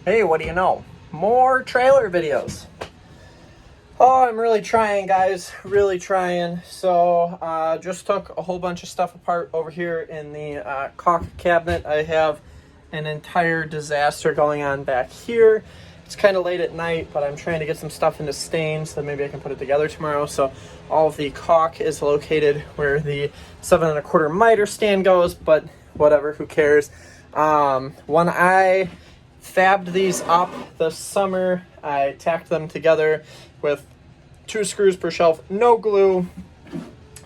Hey, what do you know? More trailer videos. Oh, I'm really trying, guys. Really trying. So, just took a whole bunch of stuff apart over here in the caulk cabinet. I have an entire disaster going on back here. It's kind of late at night, but I'm trying to get some stuff into stain so that maybe I can put it together tomorrow. So, all of the caulk is located where the 7 1/4 miter stand goes, but whatever, who cares? When I fabbed these up this summer, I tacked them together with 2 screws per shelf, no glue,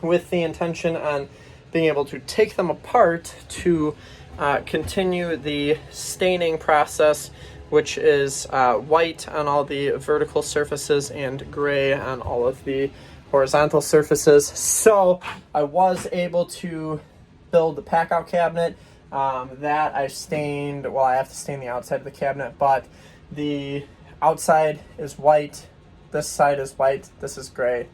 with the intention on being able to take them apart to continue the staining process, which is white on all the vertical surfaces and gray on all of the horizontal surfaces. So I was able to build the Packout cabinet. That I stained, well, I have to stain the outside of the cabinet, but the outside is white, this side is white, this is gray,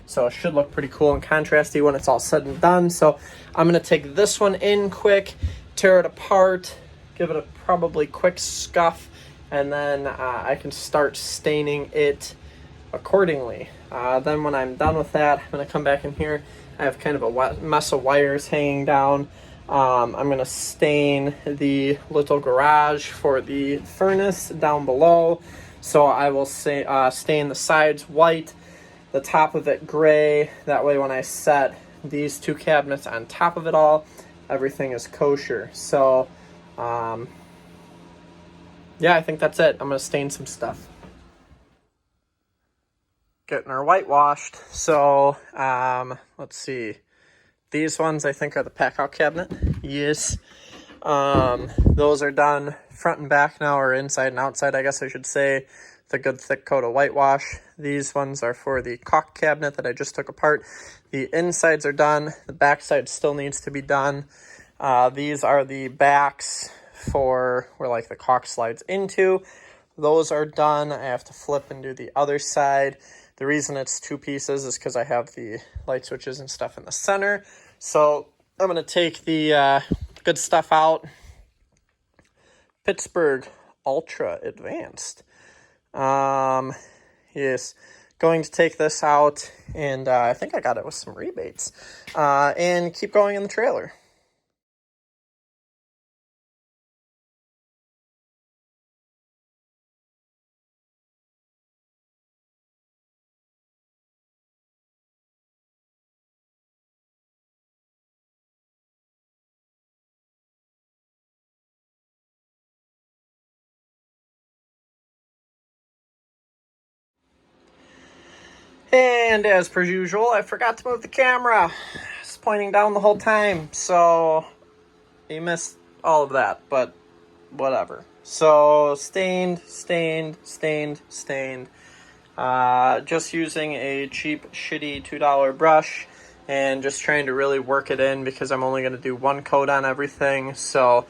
so it should look pretty cool and contrasty when it's all said and done. So I'm going to take this one in quick, tear it apart, give it a probably quick scuff, and then I can start staining it accordingly. Then when I'm done with that, I'm going to come back in here. I have kind of a mess of wires hanging down. I'm going to stain the little garage for the furnace down below. So I will stain the sides white, the top of it gray. That way when I set these 2 cabinets on top of it all, everything is kosher. So, yeah, I think that's it. I'm going to stain some stuff. Getting her whitewashed. So, let's see. These ones I think are the Packout cabinet. Yes. Those are done front and back now, or inside and outside, I guess I should say. The good thick coat of whitewash. These ones are for the Caulk cabinet that I just took apart. The insides are done. The back side still needs to be done. These are the backs for where like the Caulk slides into. Those are done. I have to flip and do the other side. The reason it's 2 pieces is because I have the light switches and stuff in the center. So I'm going to take the good stuff out. Pittsburgh Ultra Advanced. Yes, going to take this out, and I think I got it with some rebates, and keep going in the trailer. And as per usual, I forgot to move the camera. It's pointing down the whole time, so you missed all of that, but whatever. So stained. Just using a cheap, shitty $2 brush and just trying to really work it in because I'm only going to do 1 coat on everything. So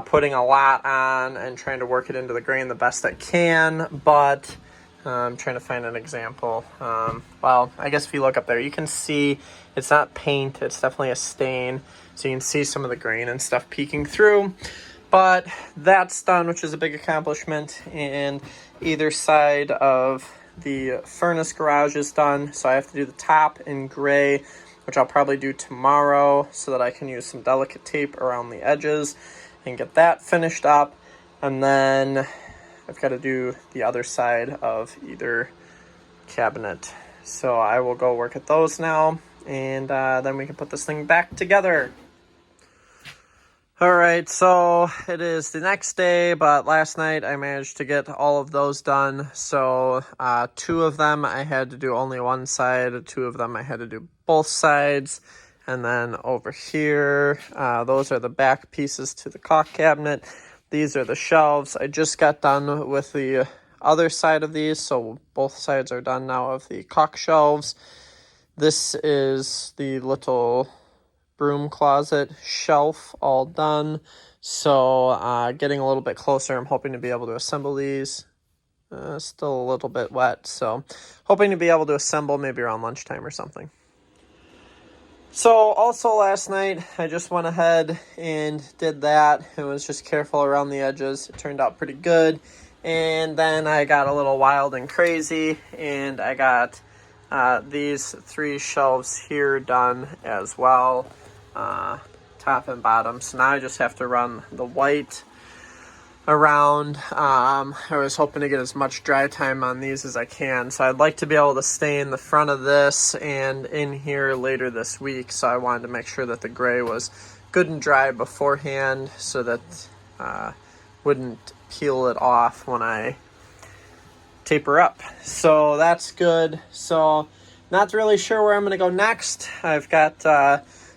putting a lot on and trying to work it into the grain the best I can, but I'm trying to find an example. Well, I guess if you look up there, you can see it's not paint, it's definitely a stain. So you can see some of the grain and stuff peeking through. But that's done, which is a big accomplishment. And either side of the furnace garage is done. So I have to do the top in gray, which I'll probably do tomorrow so that I can use some delicate tape around the edges and get that finished up. And then I've got to do the other side of either cabinet. So I will go work at those now, and then we can put this thing back together. Alright, so it is the next day, but last night I managed to get all of those done. So 2 of them I had to do only one side, 2 of them I had to do both sides. And then over here, those are the back pieces to the caulk cabinet. These are the shelves. I just got done with the other side of these, so both sides are done now of the caulk shelves. This is the little broom closet shelf, all done. So getting a little bit closer, I'm hoping to be able to assemble these. Still a little bit wet, so hoping to be able to assemble maybe around lunchtime or something. So also last night, I just went ahead and did that. It was just careful around the edges. It turned out pretty good. And then I got a little wild and crazy, and I got these 3 shelves here done as well, top and bottom. So now I just have to run the white around. I was hoping to get as much dry time on these as I can, so I'd like to be able to stay in the front of this and in here later this week. So I wanted to make sure that the gray was good and dry beforehand so that wouldn't peel it off when I taper up. So that's good. So not really sure where I'm going to go next. I've got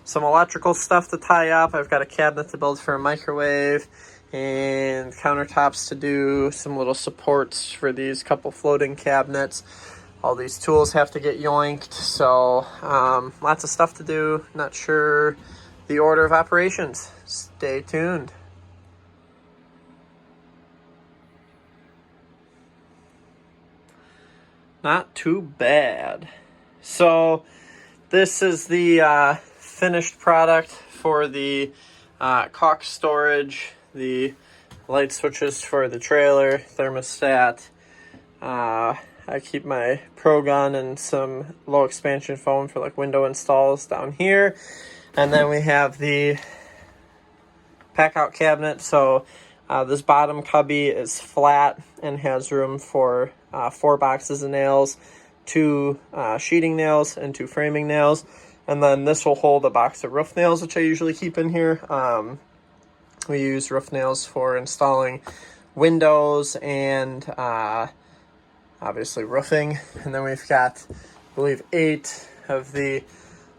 some electrical stuff to tie up. I've got a cabinet to build for a microwave and countertops to do, some little supports for these couple floating cabinets. All these tools have to get yoinked, so lots of stuff to do. Not sure the order of operations. Stay tuned. Not too bad. So this is the finished product for the caulk storage, the light switches for the trailer, thermostat. I keep my Pro Gun and some low expansion foam for like window installs down here. And then we have the Packout cabinet. So this bottom cubby is flat and has room for 4 boxes of nails, 2 sheeting nails, and 2 framing nails. And then this will hold a box of roof nails, which I usually keep in here. We use roof nails for installing windows and obviously roofing. And then we've got, I believe, 8 of the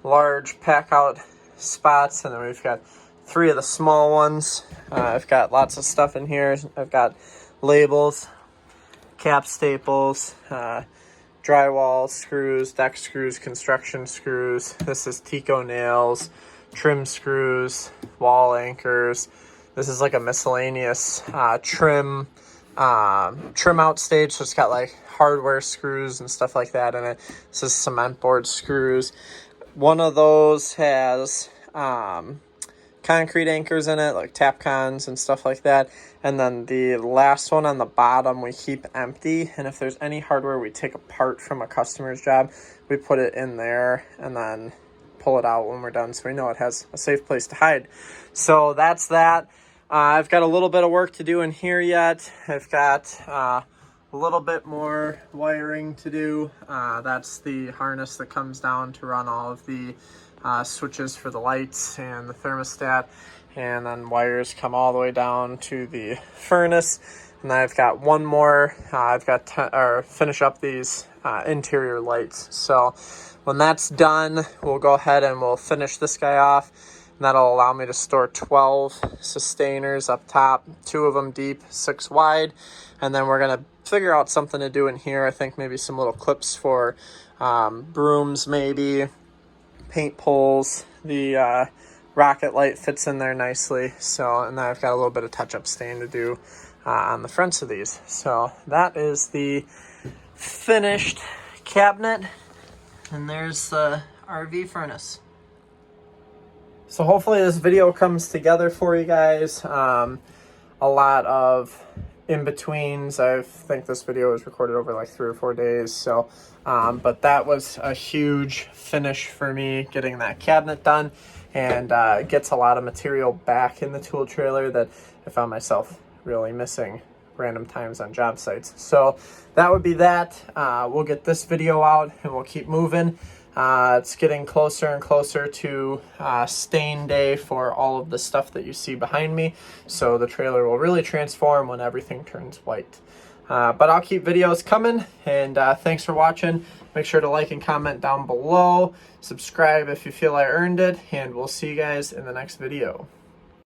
large Packout spots, and then we've got 3 of the small ones. I've got lots of stuff in here. I've got labels, cap staples, drywall screws, deck screws, construction screws. This is Tico nails, trim screws, wall anchors. This is like a miscellaneous trim out stage, so it's got like hardware screws and stuff like that in it. This is cement board screws. One of those has concrete anchors in it, like Tapcons and stuff like that. And then the last one on the bottom we keep empty, and if there's any hardware we take apart from a customer's job, we put it in there and then pull it out when we're done, so we know it has a safe place to hide. So that's that. I've got a little bit of work to do in here yet. I've got a little bit more wiring to do. That's the harness that comes down to run all of the switches for the lights and the thermostat, and then wires come all the way down to the furnace. And then I've got one more. I've got to finish up these interior lights. So when that's done, we'll go ahead and we'll finish this guy off. And that'll allow me to store 12 sustainers up top, 2 of them deep, 6 wide. And then we're going to figure out something to do in here. I think maybe some little clips for brooms, maybe paint poles. The rocket light fits in there nicely. So, and then I've got a little bit of touch-up stain to do on the fronts of these. So that is the finished cabinet. And there's the RV furnace. So hopefully this video comes together for you guys. A lot of in-betweens. I think this video was recorded over like 3 or 4 days. So, but that was a huge finish for me, getting that cabinet done. And it gets a lot of material back in the tool trailer that I found myself really missing random times on job sites. So that would be that. We'll get this video out and we'll keep moving. It's getting closer and closer to stain day for all of the stuff that you see behind me. So the trailer will really transform when everything turns white. But I'll keep videos coming, and thanks for watching. Make sure to like and comment down below. Subscribe if you feel I earned it, and we'll see you guys in the next video.